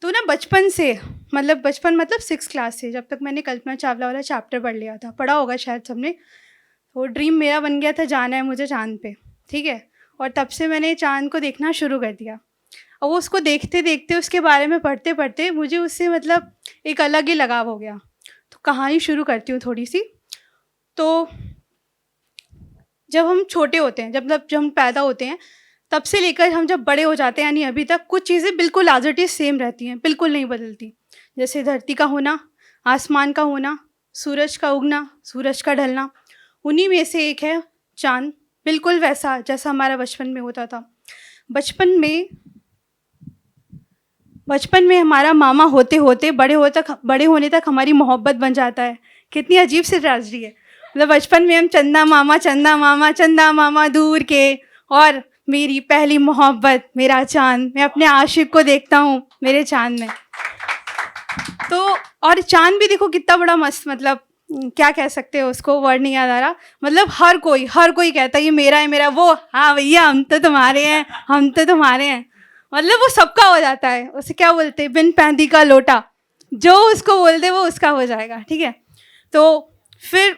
तो ना बचपन से, मतलब बचपन मतलब 6 क्लास से, जब तक मैंने कल्पना चावला वाला चैप्टर पढ़ लिया था, पढ़ा होगा शायद सबने। वो ड्रीम मेरा बन गया था, जाना है मुझे चाँद पे, ठीक है? और तब से मैंने चाँद को देखना शुरू कर दिया। और वो उसको देखते-देखते, उसके बारे में पढ़ते-पढ़ते मुझे उससे मतलब एक अलग ही लगाव हो गया। तो कहानी शुरू करती हूँ थोड़ी-सी। तो जब हम छोटे होते हैं, जब हम पैदा होते हैं, तब से लेकर हम जब बड़े हो जाते हैं, यानी अभी तक, कुछ चीज़ें बिल्कुल एज़ इट इज़ सेम रहती हैं, बिल्कुल नहीं बदलती। जैसे धरती का होना, आसमान का होना, सूरज का उगना, सूरज का ढलना, उन्हीं में से एक है चाँद, बिल्कुल वैसा जैसा हमारा बचपन में होता था। बचपन में बचपन में हमारा मामा होते-होते बड़े होने तक हमारी मोहब्बत बन जाता है। कितनी अजीब सी ट्रेजेडी है। मतलब बचपन में हम चंदा मामा, चंदा मामा, चंदा मामा दूर के, और मेरी पहली मोहब्बत, मेरा चाँद, मैं अपने आशिक को देखता हूँ मेरे चाँद में। तो और चाँद भी देखो कितना बड़ा मस्त, मतलब क्या कह सकते हो उसको, वर्ड नहीं याद आ रहा। मतलब हर कोई कहता है ये मेरा है, मेरा वो, हाँ भैया हम तो तुम्हारे हैं, हम तो तुम्हारे हैं। मतलब वो सबका हो जाता है। उसे क्या बोलते हैं, बिन पैंदी का लोटा, जो उसको बोल दे वो उसका हो जाएगा, ठीक है? तो फिर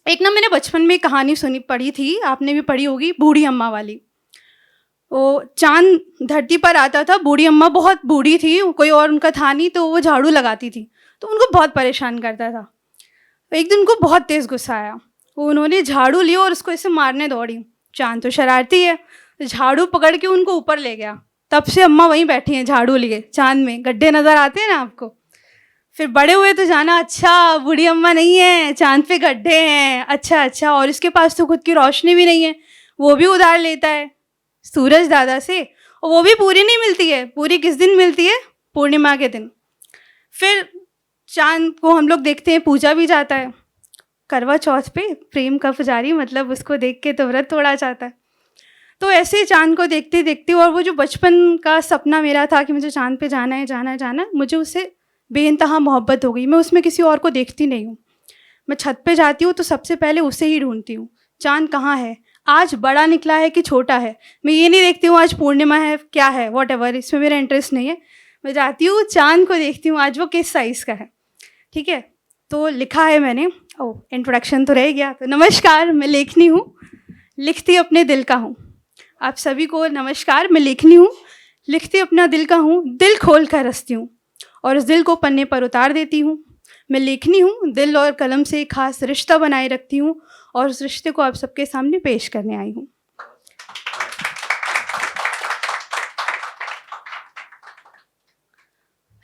एक ना मैंने बचपन में कहानी पढ़ी थी, आपने भी पढ़ी होगी, बूढ़ी अम्मा वाली। वो चाँद धरती पर आता था, बूढ़ी अम्मा बहुत बूढ़ी थी, कोई और उनका था नहीं, तो वो झाड़ू लगाती थी, तो उनको बहुत परेशान करता था। एक दिन उनको बहुत तेज़ गुस्सा आया, वो उन्होंने झाड़ू ली और उसको ऐसे मारने दौड़ी। चाँद तो शरारती है, तो झाड़ू पकड़ के उनको ऊपर ले गया। तब से अम्मा वहीं बैठी हैं झाड़ू लिए, चाँद में गड्ढे नज़र आते हैं ना आपको। फिर बड़े हुए तो जाना, अच्छा बूढ़ी अम्मा नहीं है, चाँद पे गड्ढे हैं, अच्छा अच्छा। और इसके पास तो खुद की रोशनी भी नहीं है, वो भी उधार लेता है सूरज दादा से, और वो भी पूरी नहीं मिलती है। पूरी किस दिन मिलती है? पूर्णिमा के दिन। फिर चाँद को हम लोग देखते हैं, पूजा भी जाता है करवा चौथ पे, प्रेम का पुजारी, मतलब उसको देख के तो व्रत तोड़ा जाता है। तो ऐसे ही चाँद को देखते देखते, और वो जो बचपन का सपना मेरा था कि मुझे चाँद पे जाना है, जाना है, जाना है, मुझे उससे बेइंतहा मोहब्बत हो गई। मैं उसमें किसी और को देखती नहीं हूँ। मैं छत पे जाती हूँ तो सबसे पहले उसे ही ढूंढती हूँ, चाँद कहाँ है, आज बड़ा निकला है कि छोटा है। मैं ये नहीं देखती हूँ आज पूर्णिमा है क्या है, वॉटएवर, इसमें मेरा इंटरेस्ट नहीं है। मैं जाती हूँ चाँद को देखती हूँ, आज वो किस साइज़ का है, ठीक है? तो लिखा है मैंने, ओह इंट्रोडक्शन तो रह गया। तो नमस्कार, मैं लेखनी हूँ, लिखती अपने दिल का हूँ। आप सभी को नमस्कार, मैं लेखनी हूँ, लिखती अपना दिल का हूँ, दिल खोल कर हँसती हूँ और उस दिल को पन्ने पर उतार देती हूँ। मैं लेखनी हूँ, दिल और कलम से एक खास रिश्ता बनाए रखती हूँ और उस रिश्ते को आप सबके सामने पेश करने आई हूँ।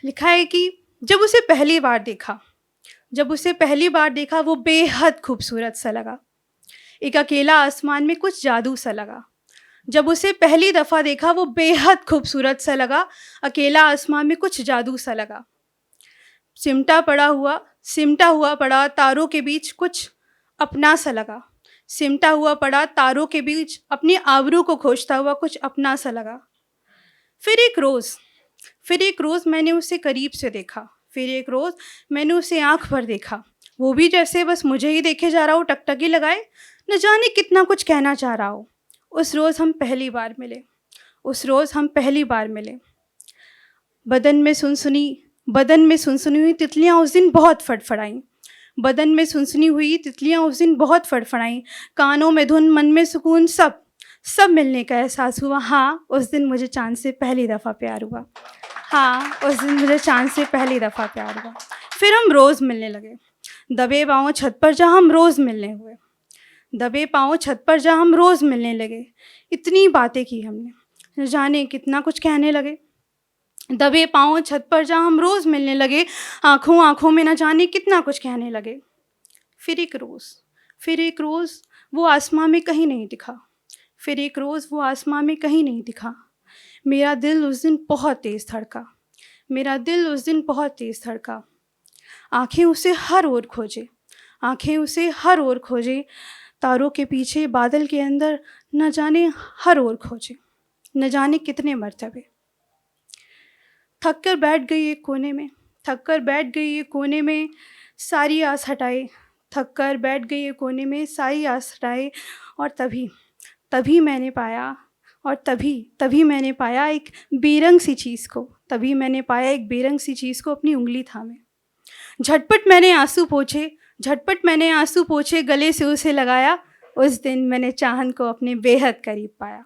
लिखा है कि जब उसे पहली बार देखा वो बेहद खूबसूरत सा लगा। एक अकेला आसमान में कुछ जादू सा लगा। जब उसे पहली दफ़ा देखा वो बेहद खूबसूरत सा लगा, अकेला आसमान में कुछ जादू सा लगा। सिमटा हुआ पड़ा तारों के बीच कुछ अपना सा लगा। सिमटा हुआ पड़ा तारों के बीच अपनी आबरू को खोजता हुआ कुछ अपना सा लगा। फिर एक रोज़ मैंने उसे करीब से देखा। फिर एक रोज़ मैंने उसे आँख भर देखा। वो भी जैसे बस मुझे ही देखे जा रहा हो, टकटकी लगाए, न जाने कितना कुछ कहना चाह रहा हो। उस रोज़ हम पहली बार मिले। बदन में सुनसुनी हुई तितलियाँ उस दिन बहुत फड़फड़ाईं। कानों में धुन, मन में सुकून, सब मिलने का एहसास हुआ। हाँ, उस दिन मुझे चाँद से पहली दफ़ा प्यार हुआ। फिर हम रोज़ मिलने लगे, दबे पाँव छत पर जहाँ हम रोज़ मिलने लगे। इतनी बातें की हमने, न जाने कितना कुछ कहने लगे। दबे पाँव छत पर जहाँ हम रोज़ मिलने लगे, आँखों में न जाने कितना कुछ कहने लगे। फिर एक रोज़ वो आसमां में कहीं नहीं दिखा। मेरा दिल उस दिन बहुत तेज़ धड़का। आँखें उसे हर ओर खोजे, तारों के पीछे, बादल के अंदर, न जाने हर ओर खोजे, न जाने कितने मरतबे। थक कर बैठ गई एक कोने में, सारी आस हटाए, और तभी मैंने पाया और तभी मैंने पाया एक बेरंग सी चीज़ को, तभी मैंने पाया एक बेरंग सी चीज़ को अपनी उंगली थामे। झटपट मैंने आंसू पोंछे, गले से उसे लगाया। उस दिन मैंने चाँद को अपने बेहद करीब पाया।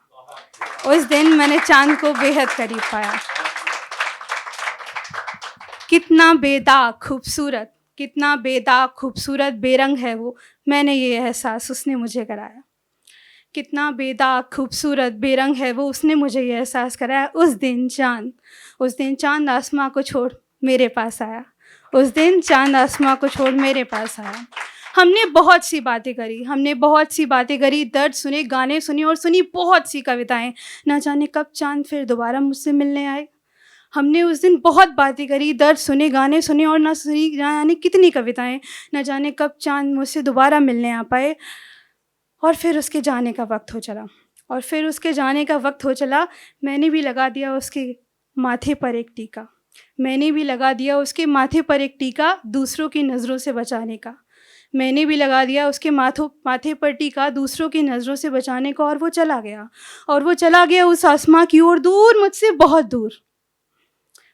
उस दिन मैंने चाँद को बेहद करीब पाया। कितना बेदाग खूबसूरत बेरंग है वो, मैंने ये एहसास उसने मुझे कराया। कितना बेदाग खूबसूरत बेरंग है वो, उसने मुझे ये एहसास कराया। उस दिन चाँद आसमां को छोड़ मेरे पास आया। उस दिन चाँद आसमां को छोड़ मेरे पास आया। हमने बहुत सी बातें करी, दर्द सुने, गाने सुने और सुनी बहुत सी कविताएं। ना जाने कब चाँद फिर दोबारा मुझसे मिलने आए। हमने उस दिन बहुत बातें करी, दर्द सुने, गाने सुने और ना जाने कितनी कविताएं। ना जाने कब चाँद मुझसे दोबारा मिलने आ पाए। और फिर उसके जाने का वक्त हो चला। मैंने भी लगा दिया उसके माथे पर एक टीका, दूसरों की नज़रों से बचाने का। मैंने भी लगा दिया उसके माथे पर टीका, दूसरों की नज़रों से बचाने का। और वो चला गया उस आसमां की ओर, दूर, मुझसे बहुत दूर।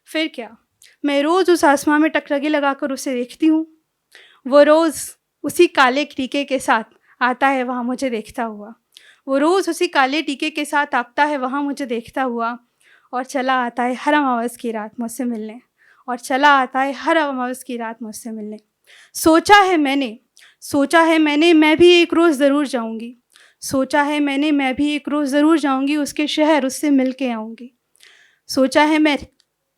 फिर क्या, मैं रोज़ उस आसमां में टकटकी लगाकर उसे देखती हूँ। वो रोज़ उसी काले टीके के साथ आता है वहाँ मुझे देखता हुआ। और चला आता है हर अमावस की रात मुझसे मिलने। सोचा है मैंने मैं भी एक रोज़ ज़रूर जाऊँगी उसके शहर, उससे मिल के आऊँगी। सोचा है मैं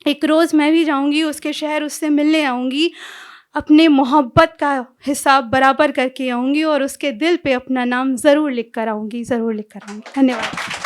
एक रोज़ मैं भी जाऊँगी उसके शहर, उससे मिलने आऊँगी। अपने मोहब्बत का हिसाब बराबर करके आऊँगी और उसके दिल पे अपना नाम ज़रूर लिख कर आऊँगी। धन्यवाद।